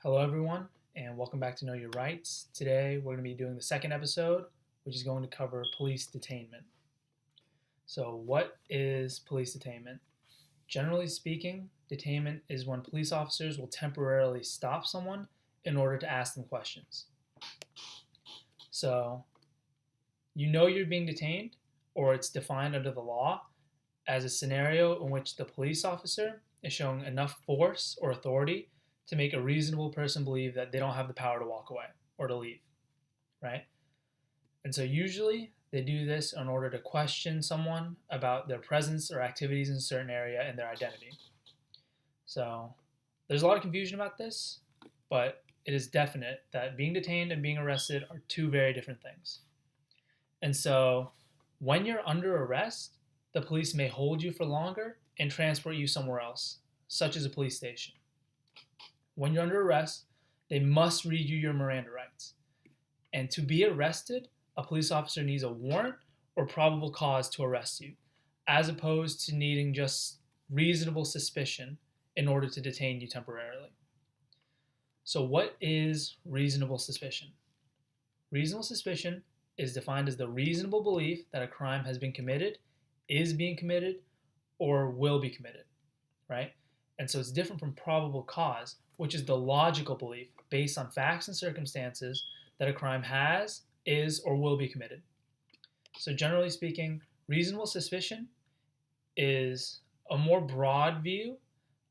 Hello, everyone, and welcome back to Know Your Rights. Today, we're going to be doing the second episode, which is going to cover police detainment. So, what is police detainment? Generally speaking, detainment is when police officers will temporarily stop someone in order to ask them questions. So, you know you're being detained, or it's defined under the law as a scenario in which the police officer is showing enough force or authority to make a reasonable person believe that they don't have the power to walk away or to leave, right? And so usually they do this in order to question someone about their presence or activities in a certain area and their identity. So there's a lot of confusion about this, but it is definite that being detained and being arrested are two very different things. And so when you're under arrest, the police may hold you for longer and transport you somewhere else, such as a police station. When you're under arrest, they must read you your Miranda rights. And to be arrested, a police officer needs a warrant or probable cause to arrest you, as opposed to needing just reasonable suspicion in order to detain you temporarily. So, what is reasonable suspicion? Reasonable suspicion is defined as the reasonable belief that a crime has been committed, is being committed, or will be committed, right? And so it's different from probable cause, which is the logical belief based on facts and circumstances that a crime has, is, or will be committed. So generally speaking, reasonable suspicion is a more broad view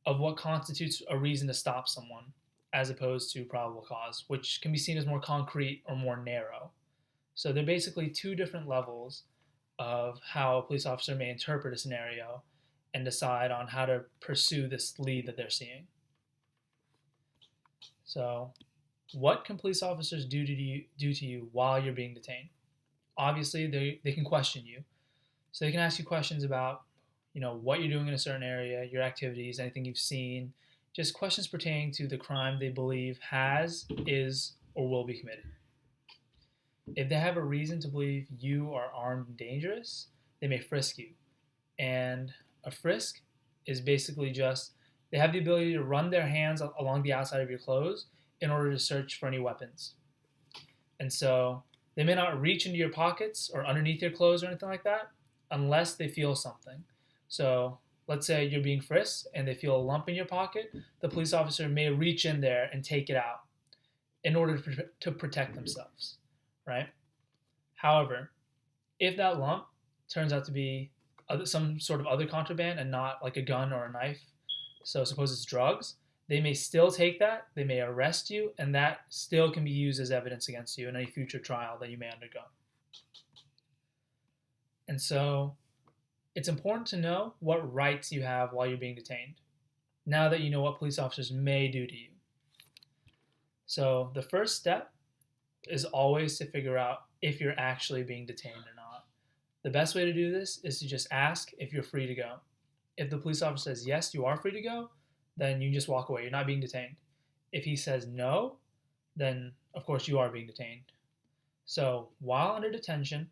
of what constitutes a reason to stop someone, as opposed to probable cause, which can be seen as more concrete or more narrow. So they're basically two different levels of how a police officer may interpret a scenario and decide on how to pursue this lead that they're seeing. So, what can police officers do to you while you're being detained? Obviously, they can question you. So they can ask you questions about, what you're doing in a certain area, your activities, anything you've seen, just questions pertaining to the crime they believe has, is, or will be committed. If they have a reason to believe you are armed and dangerous, they may frisk you. And a frisk is basically just they have the ability to run their hands along the outside of your clothes in order to search for any weapons. And so they may not reach into your pockets or underneath your clothes or anything like that unless they feel something. So let's say you're being frisked and they feel a lump in your pocket, the police officer may reach in there and take it out in order to protect themselves, right? However, if that lump turns out to be some sort of other contraband and not like a gun or a knife, so suppose it's drugs, they may still take that, they may arrest you, and that still can be used as evidence against you in any future trial that you may undergo. And so it's important to know what rights you have while you're being detained, now that you know what police officers may do to you. So the first step is always to figure out if you're actually being detained or not. The best way to do this is to just ask if you're free to go. If the police officer says, yes, you are free to go, then you just walk away. You're not being detained. If he says no, then of course you are being detained. So while under detention,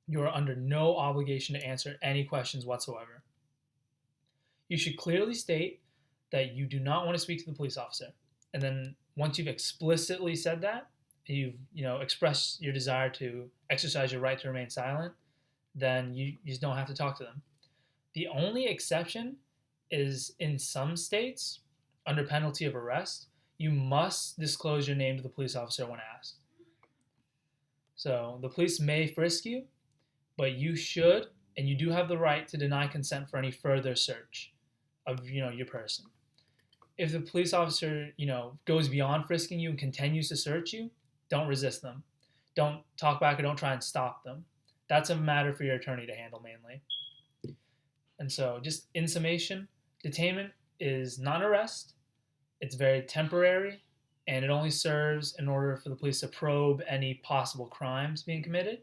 you are under no obligation to answer any questions whatsoever. You should clearly state that you do not want to speak to the police officer. And then once you've explicitly said that, you've expressed your desire to exercise your right to remain silent, then you just don't have to talk to them. The only exception is in some states, under penalty of arrest, you must disclose your name to the police officer when asked. So the police may frisk you, but you should, and you do have the right to deny consent for any further search of your person. If the police officer goes beyond frisking you and continues to search you, don't resist them. Don't talk back or don't try and stop them. That's a matter for your attorney to handle mainly. And so just in summation, detainment is not an arrest. It's very temporary, and it only serves in order for the police to probe any possible crimes being committed.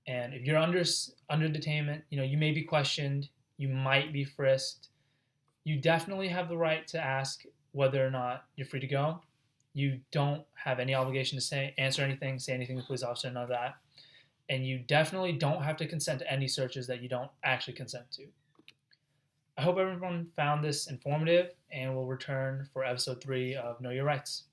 And if you're under detainment, you may be questioned, you might be frisked. You definitely have the right to ask whether or not you're free to go. You don't have any obligation to answer anything, say anything to the police officer, none of that. And you definitely don't have to consent to any searches that you don't actually consent to. I hope everyone found this informative and will return for episode 3 of Know Your Rights.